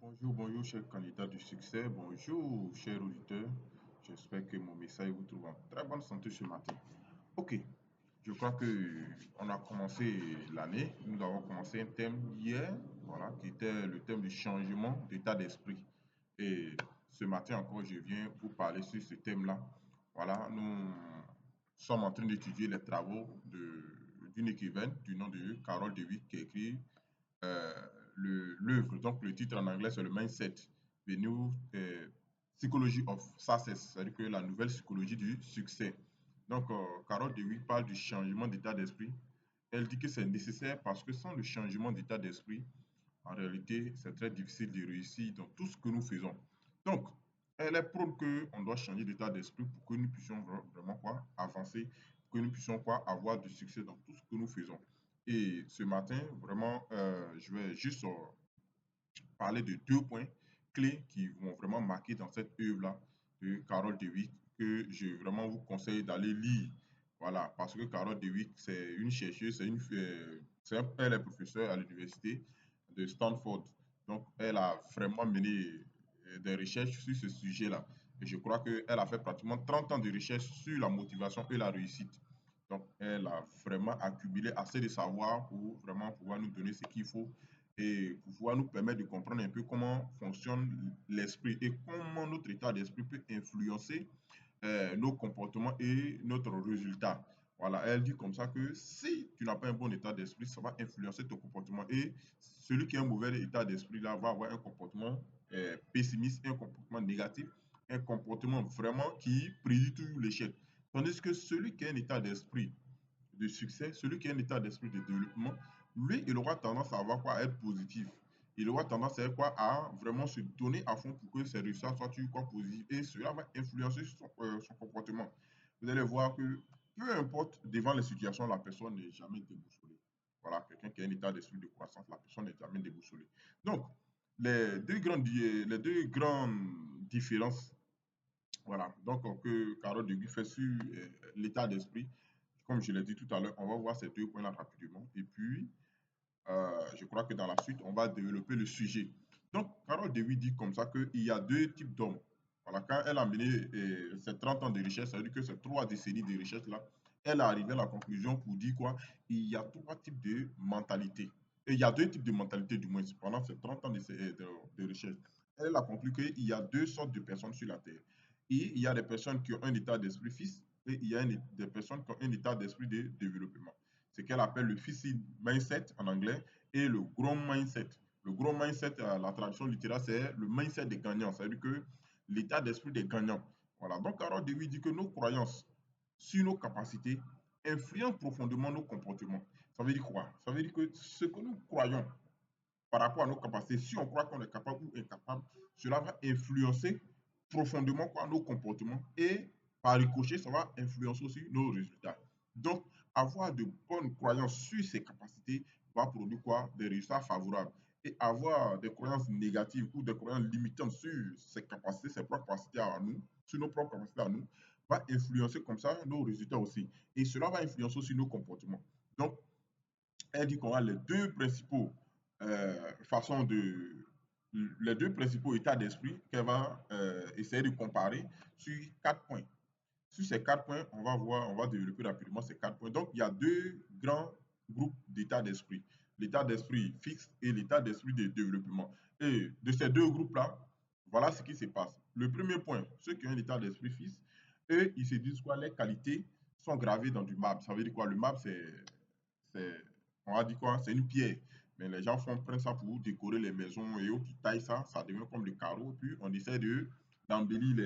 Bonjour, bonjour, chers candidats du succès. Bonjour, chers auditeurs. J'espère que mon message vous trouve en très bonne santé ce matin. Ok, je crois que on a commencé l'année. Nous avons commencé un thème hier, voilà, qui était le thème du changement d'état d'esprit. Et ce matin encore, je viens vous parler sur ce thème-là. Voilà, nous sommes en train d'étudier les travaux d'une écrivaine du nom de Carol Dweck qui a écrit euh, l'œuvre. Donc, le titre en anglais, c'est le Mindset, The New Psychology of Success, c'est-à-dire que la nouvelle psychologie du succès. Donc, Carol Dweck parle du changement d'état d'esprit. Elle dit que c'est nécessaire parce que sans le changement d'état d'esprit, en réalité, c'est très difficile de réussir dans tout ce que nous faisons. Donc, elle est prône qu'on doit changer d'état d'esprit pour que nous puissions vraiment quoi, avancer, pour que nous puissions quoi, avoir du succès dans tout ce que nous faisons. Et ce matin, vraiment, je vais juste parler de deux points clés qui vont vraiment marquer dans cette œuvre-là de Carol Dweck que je vraiment vous conseille d'aller lire. Voilà, parce que Carol Dweck, c'est une chercheuse, elle est professeure à l'université de Stanford. Donc, elle a vraiment mené des recherches sur ce sujet-là. Et je crois qu'elle a fait pratiquement 30 ans de recherche sur la motivation et la réussite. Donc, elle a vraiment accumulé assez de savoir pour vraiment pouvoir nous donner ce qu'il faut et pour pouvoir nous permettre de comprendre un peu comment fonctionne l'esprit et comment notre état d'esprit peut influencer nos comportements et notre résultat. Voilà, elle dit comme ça que si tu n'as pas un bon état d'esprit, ça va influencer ton comportement. Et celui qui a un mauvais état d'esprit, là, va avoir un comportement pessimiste, un comportement négatif, un comportement vraiment qui prédit toujours l'échec. Tandis que celui qui a un état d'esprit de succès, celui qui a un état d'esprit de développement, lui, il aura tendance à avoir quoi, à être positif. Il aura tendance à, quoi, à vraiment se donner à fond pour que ses résultats soient toujours quoi, positifs. Et cela va influencer son comportement. Vous allez voir que peu importe devant les situations, la personne n'est jamais déboussolée. Voilà, quelqu'un qui a un état d'esprit de croissance, la personne n'est jamais déboussolée. Donc, les deux grandes différences, voilà, donc que Carole Degui fait sur l'état d'esprit, comme je l'ai dit tout à l'heure, on va voir ces deux points-là rapidement. Et puis, je crois que dans la suite, on va développer le sujet. Donc, Carole Dewey dit comme ça qu'il y a deux types d'hommes. Voilà, quand elle a mené ses 30 ans de recherche, ça veut dire que ces 3 décennies de recherche-là, elle est arrivée à la conclusion pour dire quoi? Il y a 3 types de mentalités. Et il y a 2 types de mentalités, du moins, pendant ces 30 ans de recherche. Elle a conclu qu'il y a 2 sortes de personnes sur la Terre. Et il y a des personnes qui ont un état d'esprit fixe et il y a des personnes qui ont un état d'esprit de développement. Ce qu'elle appelle le fixed mindset en anglais et le growth mindset. Le growth mindset, la traduction littérale, c'est le mindset des gagnants. C'est-à-dire que l'état d'esprit des gagnants. Voilà. Donc, Carol Dewey dit que nos croyances sur nos capacités influencent profondément nos comportements. Ça veut dire quoi? Ça veut dire que ce que nous croyons par rapport à nos capacités, si on croit qu'on est capable ou incapable, cela va influencer profondément quoi, nos comportements et par ricochet, ça va influencer aussi nos résultats. Donc, avoir de bonnes croyances sur ses capacités va produire quoi? Des résultats favorables. Et avoir des croyances négatives ou des croyances limitantes sur ses capacités, ses propres capacités à nous, sur nos propres capacités à nous, va influencer comme ça nos résultats aussi. Et cela va influencer aussi nos comportements. Donc, elle dit qu'on a façons de, les deux principaux états d'esprit qu'elle va essayer de comparer sur 4 points. Sur ces 4 points, on va voir, on va développer rapidement ces 4 points. Donc, il y a deux grands groupes d'états d'esprit. L'état d'esprit fixe et l'état d'esprit de développement. Et de ces deux groupes-là, voilà ce qui se passe. Le premier point, ceux qui ont un état d'esprit fixe, eux, ils se disent quoi? Les qualités sont gravées dans du marbre. Ça veut dire quoi? Le marbre, c'est, on va dire quoi? C'est une pierre. Mais les gens prennent ça pour décorer les maisons et autres, ils taillent ça, ça devient comme des carreaux. Et puis, on essaie d'embellir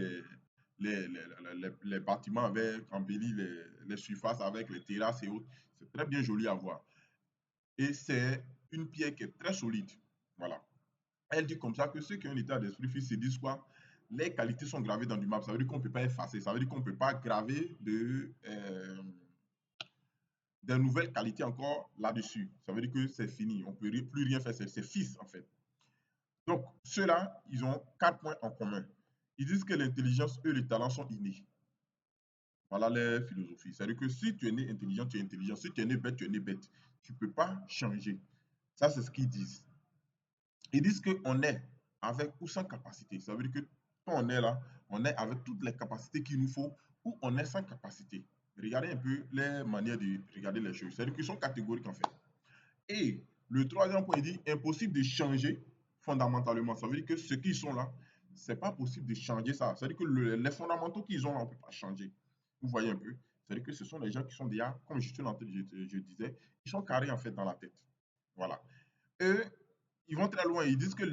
les bâtiments avec, embellir les surfaces avec les terrasses et autres. C'est très bien joli à voir. Et c'est une pierre qui est très solide. Voilà. Elle dit comme ça que ceux qui ont un état d'esprit fixe se disent quoi? Les qualités sont gravées dans du marbre. Ça veut dire qu'on ne peut pas effacer. Ça veut dire qu'on ne peut pas graver des nouvelles qualités encore là-dessus. Ça veut dire que c'est fini. On ne peut plus rien faire. C'est fixe, en fait. Donc, ceux-là, ils ont 4 points en commun. Ils disent que l'intelligence et le talent sont innés. Voilà les philosophies. C'est-à-dire que si tu es né intelligent, tu es intelligent. Si tu es né bête, tu es né bête. Tu ne peux pas changer. Ça, c'est ce qu'ils disent. Ils disent qu'on est. avec ou sans capacité. Ça veut dire que quand on est là, on est avec toutes les capacités qu'il nous faut ou on est sans capacité. Regardez un peu les manières de regarder les choses. C'est-à-dire qu'ils sont catégoriques en fait. Et le troisième point, il dit impossible de changer fondamentalement. Ça veut dire que ceux qui sont là, c'est pas possible de changer ça. C'est-à-dire que les fondamentaux qu'ils ont là, on ne peut pas changer. Vous voyez un peu? C'est-à-dire que ce sont des gens qui sont déjà, comme je disais, ils sont carrés en fait dans la tête. Voilà. Eux, ils vont très loin. Ils disent que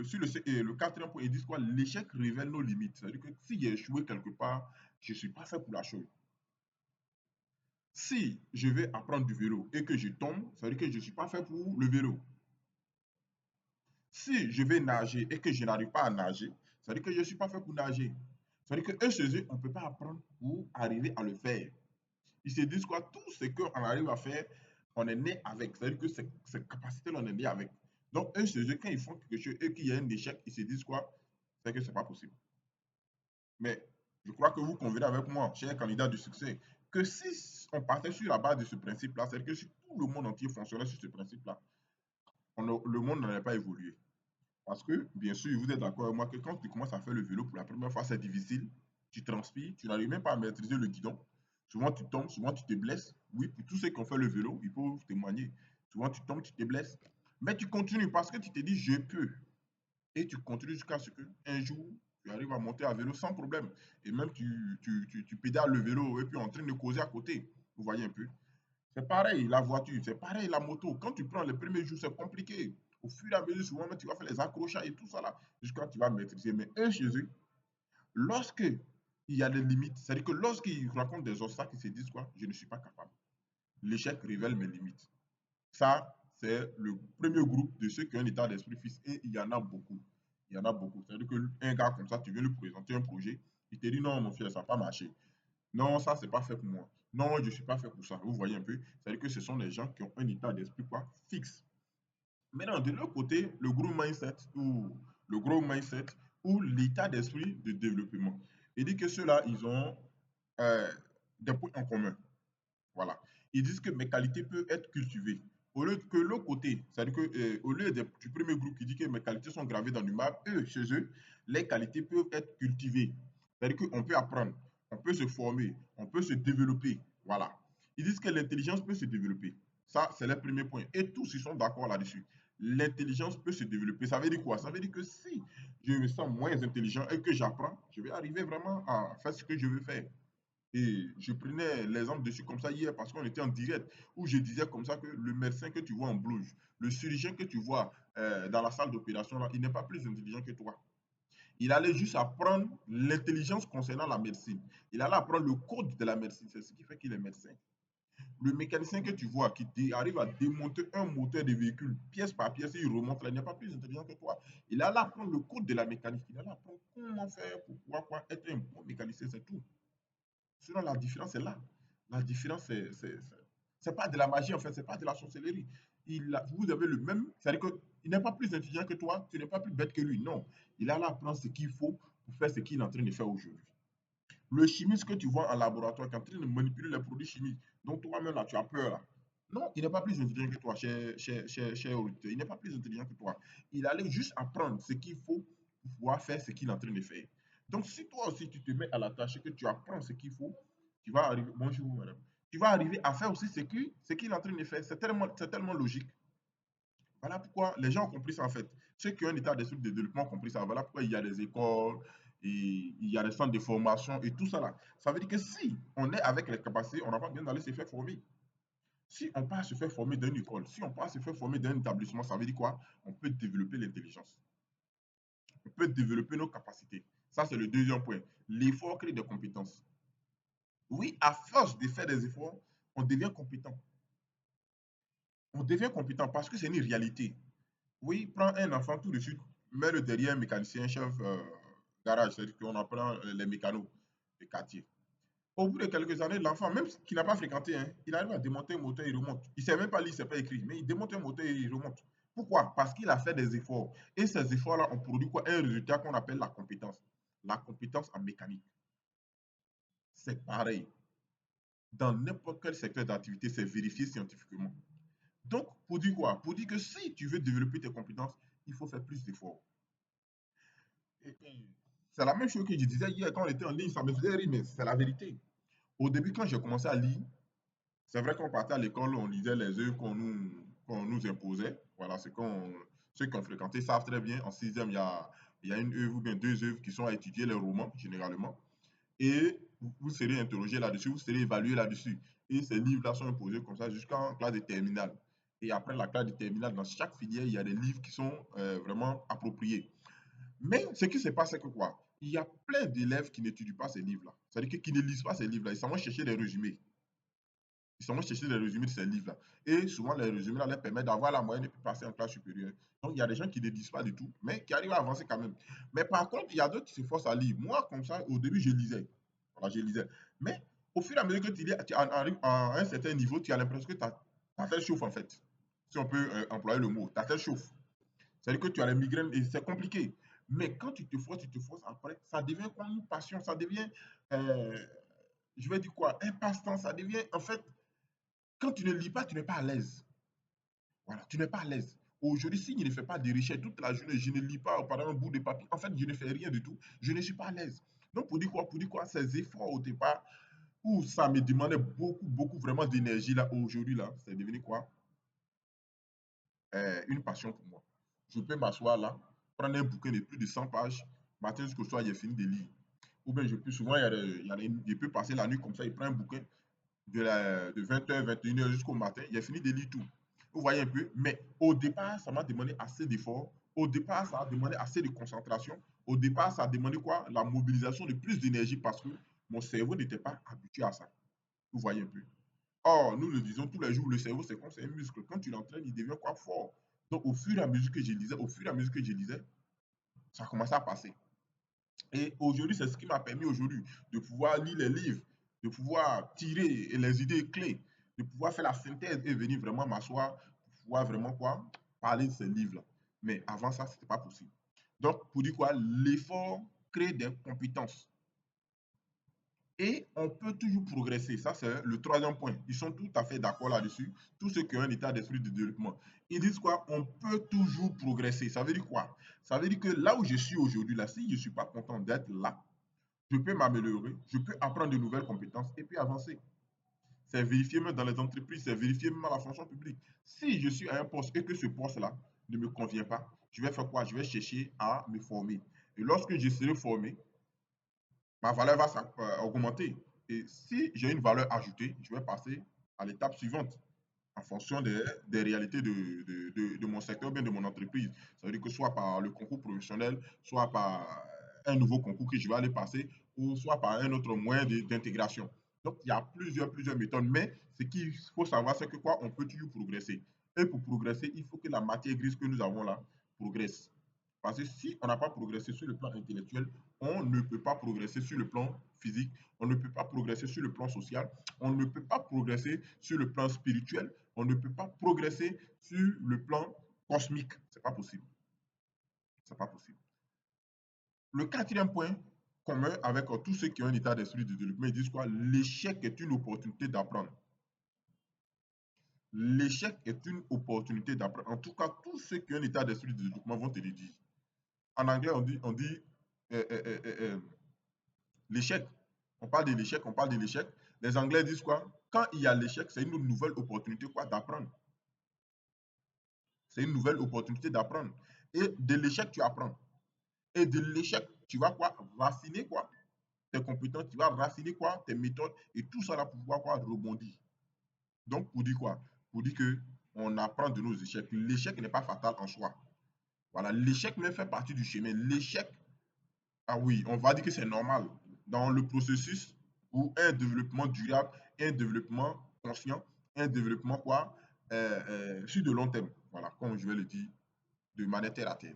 sur le quatrième point, ils disent quoi? L'échec révèle nos limites. C'est-à-dire que si j'ai échoué quelque part, je ne suis pas fait pour la chose. Si je vais apprendre du vélo et que je tombe, ça veut dire que je ne suis pas fait pour le vélo. Si je vais nager et que je n'arrive pas à nager, ça veut dire que je ne suis pas fait pour nager. Ça veut dire qu'eux, chez eux, on ne peut pas apprendre pour arriver à le faire. Ils se disent quoi? Tout ce qu'on arrive à faire, on est né avec. Ça veut dire que ces capacités-là, on est né avec. Donc, eux, chez eux, quand ils font quelque chose et qu'il y a un échec, ils se disent quoi? C'est que ce n'est pas possible. Mais je crois que vous convenez avec moi, cher candidat du succès, que si on partait sur la base de ce principe-là, c'est-à-dire que si tout le monde entier fonctionnait sur ce principe-là, le monde n'aurait pas évolué. Parce que, bien sûr, vous êtes d'accord avec moi que quand tu commences à faire le vélo pour la première fois, c'est difficile. Tu transpires, tu n'arrives même pas à maîtriser le guidon. Souvent, tu tombes, souvent, tu te blesses. Oui, pour tous ceux qui ont fait le vélo, ils peuvent témoigner. Souvent, tu tombes, tu te blesses. Mais tu continues parce que tu te dis, je peux. Et tu continues jusqu'à ce qu'un jour, tu arrives à monter à vélo sans problème. Et même, tu pédales le vélo et puis en train de causer à côté. Vous voyez un peu. C'est pareil, la voiture, c'est pareil, la moto. Quand tu prends les premiers jours, c'est compliqué. Au fur et à mesure, souvent, tu vas faire les accrochages et tout ça là, jusqu'à tu vas maîtriser. Mais eux, chez eux, lorsque il y a des limites, c'est-à-dire que lorsqu'ils rencontrent des obstacles, ils se disent quoi? Je ne suis pas capable. L'échec révèle mes limites. Ça, c'est le premier groupe de ceux qui ont un état d'esprit fixe et il y en a beaucoup. Il y en a beaucoup. C'est-à-dire qu'un gars comme ça, tu viens lui présenter un projet, il te dit non, mon frère, ça n'a pas marché. Non, ça, c'est pas fait pour moi. Non, je ne suis pas fait pour ça. Vous voyez un peu? C'est-à-dire que ce sont des gens qui ont un état d'esprit quoi? Fixe. Maintenant, de l'autre côté, le gros mindset ou l'état d'esprit de développement. Il dit que ceux-là, ils ont euh, des points en commun. Voilà. Ils disent que mes qualités peuvent être cultivées. Au lieu que l'autre côté, c'est-à-dire que au lieu du premier groupe qui dit que mes qualités sont gravées dans le marbre, eux, chez eux, les qualités peuvent être cultivées. C'est-à-dire qu'on peut apprendre, on peut se former, on peut se développer. Voilà. Ils disent que l'intelligence peut se développer. Ça, c'est le premier point. Et tous, ils sont d'accord là-dessus. L'intelligence peut se développer. Ça veut dire quoi? Ça veut dire que si je me sens moins intelligent et que j'apprends, je vais arriver vraiment à faire ce que je veux faire. Et je prenais l'exemple dessus comme ça hier parce qu'on était en direct où je disais comme ça que le médecin que tu vois en blouse, le chirurgien que tu vois dans la salle d'opération, là, il n'est pas plus intelligent que toi. Il allait juste apprendre l'intelligence concernant la médecine. Il allait apprendre le code de la médecine. C'est ce qui fait qu'il est médecin. Le mécanicien que tu vois qui arrive à démonter un moteur de véhicule pièce par pièce, il remonte là, il n'est pas plus intelligent que toi. Il allait apprendre le code de la mécanique. Il allait apprendre comment faire pour pouvoir quoi, être un bon mécanicien, c'est tout. Sinon, la différence est là. La différence, c'est pas de la magie, en fait, c'est pas de la sorcellerie. Vous avez le même, c'est-à-dire qu'il n'est pas plus intelligent que toi, tu n'es pas plus bête que lui. Non. Il a là à apprendre ce qu'il faut pour faire ce qu'il est en train de faire aujourd'hui. Le chimiste que tu vois en laboratoire qui est en train de manipuler les produits chimiques, dont toi-même là, tu as peur là. Non, il n'est pas plus intelligent que toi, cher auditeur. Il n'est pas plus intelligent que toi. Il allait juste apprendre ce qu'il faut pour pouvoir faire ce qu'il est en train de faire. Donc, si toi aussi tu te mets à la tâche et que tu apprends ce qu'il faut, tu vas arriver. Bonjour, madame. Tu vas arriver à faire aussi ce qu'il est en train de faire. C'est tellement logique. Voilà pourquoi les gens ont compris ça en fait. Ceux qui ont un état d'esprit de développement ont compris ça. Voilà pourquoi il y a des écoles, et il y a des centres de formation et tout ça là. Ça veut dire que si on est avec les capacités, on n'a pas besoin d'aller se faire former. Si on part se faire former dans une école, si on part se faire former dans un établissement, ça veut dire quoi? On peut développer l'intelligence. On peut développer nos capacités. Ça, c'est le deuxième point. L'effort crée des compétences. Oui, à force de faire des efforts, on devient compétent. On devient compétent parce que c'est une réalité. Oui, prends un enfant tout de suite, mets-le derrière un mécanicien, chef garage, c'est-à-dire qu'on apprend les mécanos de quartier. Au bout de quelques années, l'enfant, même qui n'a pas fréquenté, hein, il arrive à démonter un moteur, il remonte. Il ne sait même pas lire, il ne sait pas écrire, mais il démonte un moteur et il remonte. Pourquoi? Parce qu'il a fait des efforts. Et ces efforts-là ont produit quoi? Un résultat qu'on appelle la compétence. La compétence en mécanique. C'est pareil. Dans n'importe quel secteur d'activité, c'est vérifié scientifiquement. Donc, pour dire quoi? Pour dire que si tu veux développer tes compétences, il faut faire plus d'efforts. C'est la même chose que je disais hier quand on était en ligne, ça me faisait rire, mais c'est la vérité. Au début, quand j'ai commencé à lire, c'est vrai qu'on partait à l'école, on lisait les œuvres qu'on nous imposait. Voilà, ceux qui ont fréquenté savent très bien. En sixième, il y a une œuvre ou bien deux œuvres qui sont à étudier, les romans, généralement. Et vous serez interrogé là-dessus, vous serez évalué là-dessus. Et ces livres-là sont imposés comme ça jusqu'en classe de terminale. Et après la classe de terminale, dans chaque filière, il y a des livres qui sont vraiment appropriés. Mais ce qui se passe, c'est que quoi? Il y a plein d'élèves qui n'étudient pas ces livres-là. C'est-à-dire qui ne lisent pas ces livres-là. Ils s'en vont chercher des résumés. Ils s'en vont chercher des résumés de ces livres-là. Et souvent, les résumés-là leur permettent d'avoir la moyenne et puis passer en classe supérieure. Donc, il y a des gens qui ne lisent pas du tout, mais qui arrivent à avancer quand même. Mais par contre, il y a d'autres qui se forcent à lire. Moi, comme ça, au début, je lisais. Voilà, je lisais. Mais au fur et à mesure que tu arrives à un certain niveau, tu as l'impression que ta tête chauffe, en fait. Si on peut employer le mot, ta tête chauffe. C'est-à-dire que tu as les migraines et c'est compliqué. Mais quand tu te forces après, ça devient comme une passion, ça devient, euh, je vais dire quoi, un passe-temps, ça devient, en fait, quand tu ne lis pas, tu n'es pas à l'aise. Voilà, tu n'es pas à l'aise. Aujourd'hui, si je ne fais pas de recherche toute la journée, je ne lis pas par un bout de papier, en fait, je ne fais rien du tout, je ne suis pas à l'aise. Donc, pour dire quoi, ces efforts au départ, où ça me demandait beaucoup, beaucoup vraiment d'énergie, là, aujourd'hui, là, c'est devenu quoi? Une passion pour moi. Je peux m'asseoir là, prendre un bouquin de plus de 100 pages, matin jusqu'au soir, j'ai fini de lire. Ou bien je peux souvent, je peux passer la nuit comme ça, il prend un bouquin de 20h, 21h jusqu'au matin, il a fini de lire tout. Vous voyez un peu? Mais au départ, ça m'a demandé assez d'efforts. Au départ, ça a demandé assez de concentration. Au départ, ça a demandé quoi? La mobilisation de plus d'énergie parce que mon cerveau n'était pas habitué à ça. Vous voyez un peu? Or, nous le disons tous les jours, le cerveau, c'est comme c'est un muscle. Quand tu l'entraînes, il devient quoi? Fort. Donc, au fur et à mesure que je lisais, au fur et à mesure que je lisais, ça commençait à passer. Et aujourd'hui, c'est ce qui m'a permis aujourd'hui de pouvoir lire les livres, de pouvoir tirer les idées clés, de pouvoir faire la synthèse et venir vraiment m'asseoir pour pouvoir vraiment quoi parler de ces livres-là. Mais avant ça, ce n'était pas possible. Donc, pour dire quoi, l'effort crée des compétences. Et on peut toujours progresser. Ça, c'est le troisième point. Ils sont tout à fait d'accord là-dessus. Tous ceux qui ont un état d'esprit de développement. Ils disent quoi? On peut toujours progresser. Ça veut dire quoi? Ça veut dire que là où je suis aujourd'hui, là, si je ne suis pas content d'être là, je peux m'améliorer, je peux apprendre de nouvelles compétences et puis avancer. C'est vérifié même dans les entreprises, c'est vérifié même dans la fonction publique. Si je suis à un poste et que ce poste-là ne me convient pas, je vais faire quoi? Je vais chercher à me former. Et lorsque je serai formé, ma valeur va augmenter. Et si j'ai une valeur ajoutée, je vais passer à l'étape suivante en fonction des réalités de mon secteur ou bien de mon entreprise. Ça veut dire que soit par le concours professionnel, soit par un nouveau concours que je vais aller passer, ou soit par un autre moyen d'intégration. Donc, il y a plusieurs méthodes, mais ce qu'il faut savoir, c'est que quoi, on peut toujours progresser. Et pour progresser, il faut que la matière grise que nous avons là progresse. Parce que si on n'a pas progressé sur le plan intellectuel, on ne peut pas progresser sur le plan physique, on ne peut pas progresser sur le plan social, on ne peut pas progresser sur le plan spirituel, on ne peut pas progresser sur le plan cosmique. C'est pas possible. C'est pas possible. Le quatrième point commun avec tous ceux qui ont un état d'esprit de développement, ils disent quoi? L'échec est une opportunité d'apprendre. L'échec est une opportunité d'apprendre. En tout cas, tous ceux qui ont un état d'esprit de développement vont te le dire. En anglais, on dit euh, euh, euh, euh, euh, l'échec. On parle de l'échec, on parle de l'échec. Les Anglais disent quoi? Quand il y a l'échec, c'est une nouvelle opportunité quoi d'apprendre. C'est une nouvelle opportunité d'apprendre. Et de l'échec, tu apprends. Et de l'échec, tu vas quoi? Raciner quoi? Tes compétences, tu vas raciner quoi? Tes méthodes et tout ça là pour pouvoir quoi? Rebondir. Donc, pour dire quoi? Pour dire que on apprend de nos échecs. L'échec n'est pas fatal en soi. Voilà, l'échec même fait partie du chemin. L'échec, ah oui, on va dire que c'est normal dans le processus où un développement durable, un développement conscient, un développement quoi, sur de long terme. Voilà, comme je vais le dire, de manière terre à terre.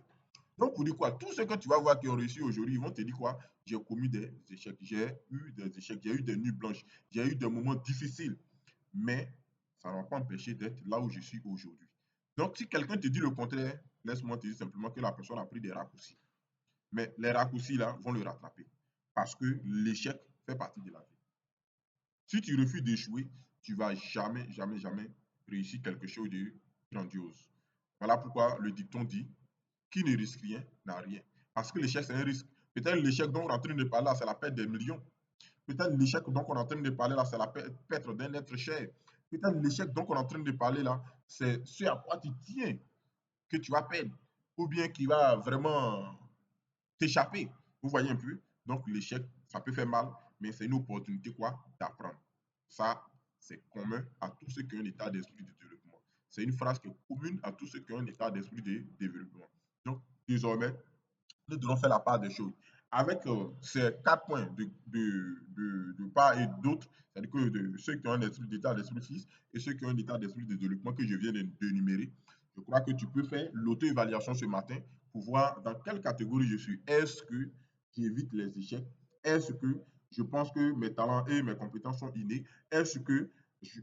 Donc, pour dire quoi, tous ceux que tu vas voir qui ont réussi aujourd'hui, ils vont te dire quoi, j'ai commis des échecs, j'ai eu des échecs, j'ai eu des nuits blanches, j'ai eu des moments difficiles, mais ça ne m'a pas empêché d'être là où je suis aujourd'hui. Donc, si quelqu'un te dit le contraire, laisse-moi te dire simplement que la personne a pris des raccourcis. Mais les raccourcis là vont le rattraper. Parce que l'échec fait partie de la vie. Si tu refuses d'échouer, tu ne vas jamais, jamais, jamais réussir quelque chose de grandiose. Voilà pourquoi le dicton dit qui ne risque rien n'a rien. Parce que l'échec, c'est un risque. Peut-être l'échec dont on est en train de parler là, c'est la perte des millions. Peut-être l'échec dont on est en train de parler là, c'est la perte d'un être cher. Peut-être l'échec dont on est en train de parler là, c'est ce à quoi tu tiens que tu vas perdre. Ou bien qui va vraiment t'échapper. Vous voyez un peu? Donc l'échec, ça peut faire mal, mais c'est une opportunité quoi d'apprendre. Ça, c'est commun à tous ceux qui ont un état d'esprit de développement. C'est une phrase qui est commune à tous ceux qui ont un état d'esprit de développement. Donc, désormais, nous devons faire la part des choses. Avec ces 4 points de part et d'autre, c'est-à-dire que de ceux qui ont un état d'esprit fixe et ceux qui ont un état d'esprit de développement que je viens d'énumérer, je crois que tu peux faire l'auto-évaluation ce matin pour voir dans quelle catégorie je suis. Est-ce que j'évite les échecs? Est-ce que je pense que mes talents et mes compétences sont innés? Est-ce que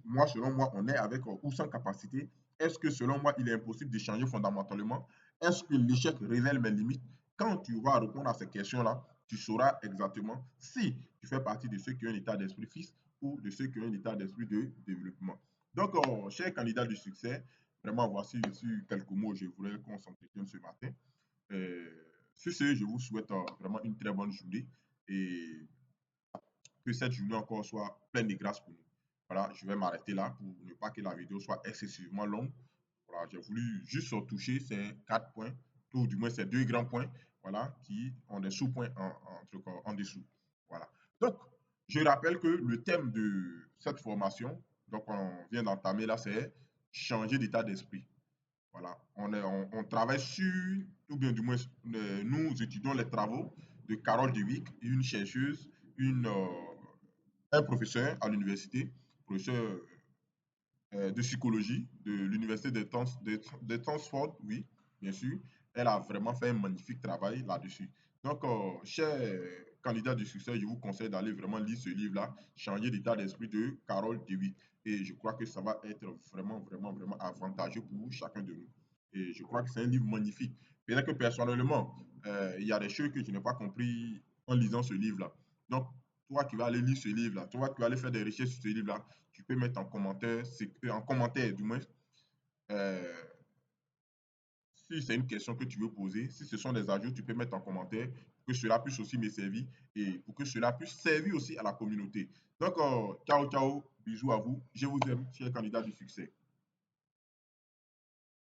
moi, selon moi, on est avec ou sans capacité? Est-ce que selon moi, il est impossible d'échanger fondamentalement? Est-ce que l'échec révèle mes limites? Quand tu vas répondre à ces questions-là, tu sauras exactement si tu fais partie de ceux qui ont un état d'esprit fixe ou de ceux qui ont un état d'esprit de développement. Donc, chers candidats du succès, vraiment, voici quelques mots que je voulais qu'on s'entretienne ce matin. Sur ce, je vous souhaite vraiment une très bonne journée et que cette journée encore soit pleine de grâce pour nous. Voilà, je vais m'arrêter là pour ne pas que la vidéo soit excessivement longue. Voilà, j'ai voulu juste toucher ces 4 points, ou du moins ces 2 grands points, voilà, qui ont des sous-points en dessous. Voilà. Donc, je rappelle que le thème de cette formation, donc on vient d'entamer là, c'est changer d'état d'esprit. Voilà, on travaille sur, ou bien du moins, nous étudions les travaux de Carole Dweck, une chercheuse, un professeur à l'université, professeur de psychologie de l'université de Stanford, oui, bien sûr. Elle a vraiment fait un magnifique travail là-dessus. Donc, chers candidats du succès, je vous conseille d'aller vraiment lire ce livre-là, Changer d'état d'esprit de Carole Dweck. Et je crois que ça va être vraiment, vraiment, vraiment avantageux pour chacun de nous. Et je crois que c'est un livre magnifique. Peut-être que personnellement, il y a des choses que je n'ai pas compris en lisant ce livre-là. Donc, toi qui vas aller lire ce livre-là, toi qui vas aller faire des recherches sur ce livre-là, tu peux mettre en commentaire du moins, euh, si c'est une question que tu veux poser, si ce sont des ajouts, tu peux mettre en commentaire pour que cela puisse aussi me servir et pour que cela puisse servir aussi à la communauté. Donc, ciao, ciao, bisous à vous. Je vous aime, chers candidats du succès.